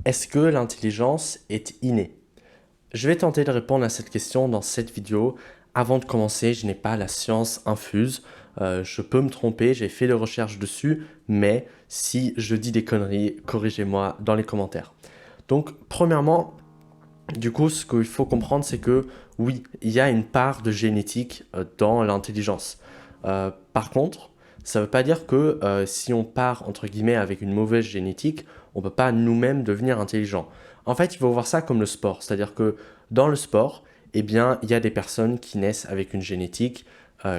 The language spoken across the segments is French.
Est-ce que l'intelligence est innée? Je vais tenter de répondre à cette question dans cette vidéo. Avant de commencer, je n'ai pas la science infuse. Je peux me tromper, j'ai fait des recherches dessus, mais si je dis des conneries, corrigez-moi dans les commentaires. Donc, premièrement, du coup, ce qu'il faut comprendre, c'est que oui, il y a une part de génétique dans l'intelligence. Par contre, ça ne veut pas dire que si on part, entre guillemets, avec une mauvaise génétique, on ne peut pas nous-mêmes devenir intelligent. En fait, il faut voir ça comme le sport. C'est-à-dire que dans le sport, eh bien, il y a des personnes qui naissent avec une génétique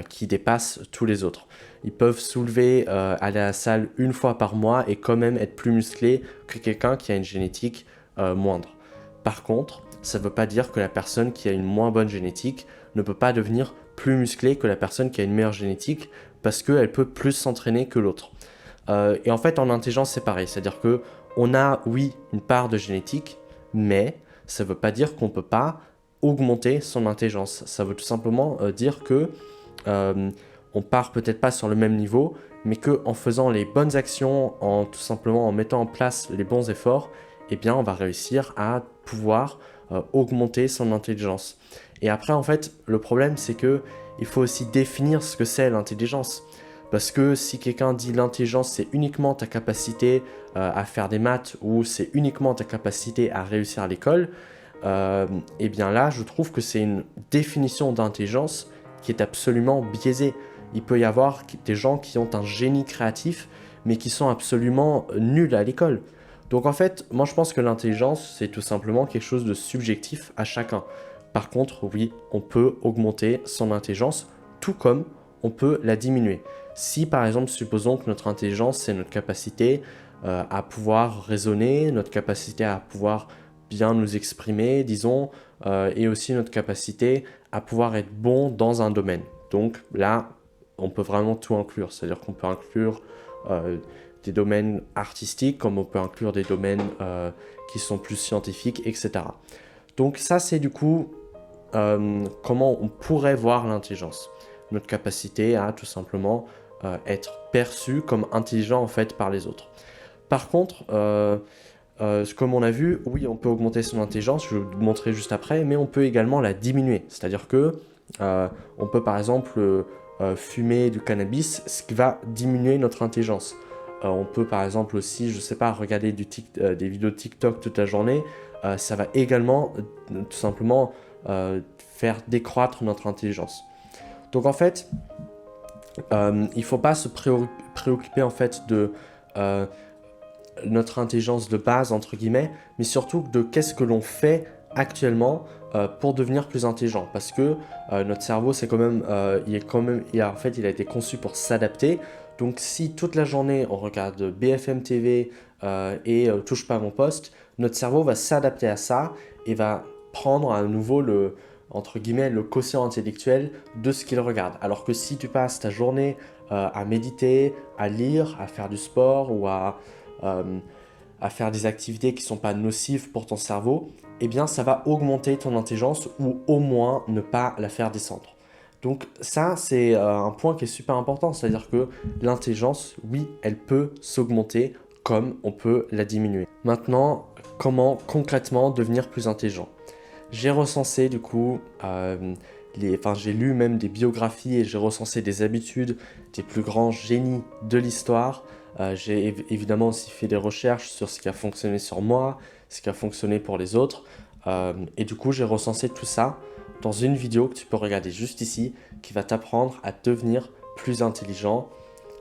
qui dépasse tous les autres. Ils peuvent soulever, aller à la salle une fois par mois et quand même être plus musclés que quelqu'un qui a une génétique moindre. Par contre, ça ne veut pas dire que la personne qui a une moins bonne génétique ne peut pas devenir plus musclée que la personne qui a une meilleure génétique parce qu'elle peut plus s'entraîner que l'autre. Et en fait, en intelligence, c'est pareil. C'est-à-dire que on a, oui, une part de génétique, mais ça ne veut pas dire qu'on ne peut pas augmenter son intelligence. Ça veut tout simplement dire que on part peut-être pas sur le même niveau, mais qu'en faisant les bonnes actions, en tout simplement en mettant en place les bons efforts, eh bien, on va réussir à pouvoir augmenter son intelligence. Et après, en fait, le problème, c'est que il faut aussi définir ce que c'est l'intelligence. Parce que si quelqu'un dit l'intelligence, c'est uniquement ta capacité à faire des maths ou c'est uniquement ta capacité à réussir à l'école, et bien là, je trouve que c'est une définition d'intelligence qui est absolument biaisée. Il peut y avoir des gens qui ont un génie créatif, mais qui sont absolument nuls à l'école. Donc en fait, moi je pense que l'intelligence, c'est tout simplement quelque chose de subjectif à chacun. Par contre, oui, on peut augmenter son intelligence, tout comme on peut la diminuer. Si par exemple, supposons que notre intelligence, c'est notre capacité à pouvoir raisonner, notre capacité à pouvoir bien nous exprimer, disons, et aussi notre capacité à pouvoir être bon dans un domaine. Donc là, on peut vraiment tout inclure, c'est-à-dire qu'on peut inclure des domaines artistiques, comme on peut inclure des domaines qui sont plus scientifiques, etc. Donc ça, c'est du coup comment on pourrait voir l'intelligence. Notre capacité à tout simplement être perçu comme intelligent en fait par les autres. Par contre, comme on a vu, oui, on peut augmenter son intelligence, je vais vous montrer juste après, mais on peut également la diminuer. C'est-à-dire que on peut par exemple fumer du cannabis, ce qui va diminuer notre intelligence. On peut par exemple aussi, je sais pas, regarder des vidéos TikTok toute la journée. Ça va également tout simplement faire décroître notre intelligence. Donc en fait, il ne faut pas se préoccuper en fait de euh, notre intelligence de base, entre guillemets, mais surtout de qu'est-ce que l'on fait actuellement pour devenir plus intelligent. Parce que notre cerveau, c'est quand même, il est quand même, en fait, il a été conçu pour s'adapter. Donc si toute la journée on regarde BFM TV et touche pas à mon poste, notre cerveau va s'adapter à ça et va prendre à nouveau le, entre guillemets, le quotient intellectuel de ce qu'il regarde. Alors que si tu passes ta journée à méditer, à lire, à faire du sport ou euh, à faire des activités qui ne sont pas nocives pour ton cerveau, eh bien ça va augmenter ton intelligence ou au moins ne pas la faire descendre. Donc ça, c'est un point qui est super important, c'est-à-dire que l'intelligence, oui, elle peut s'augmenter comme on peut la diminuer. Maintenant, comment concrètement devenir plus intelligent? J'ai recensé du coup, j'ai lu même des biographies et j'ai recensé des habitudes des plus grands génies de l'histoire. J'ai évidemment aussi fait des recherches sur ce qui a fonctionné sur moi, ce qui a fonctionné pour les autres. Et du coup, j'ai recensé tout ça dans une vidéo que tu peux regarder juste ici, qui va t'apprendre à devenir plus intelligent,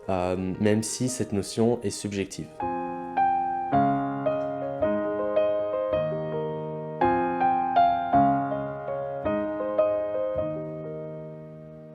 même si cette notion est subjective.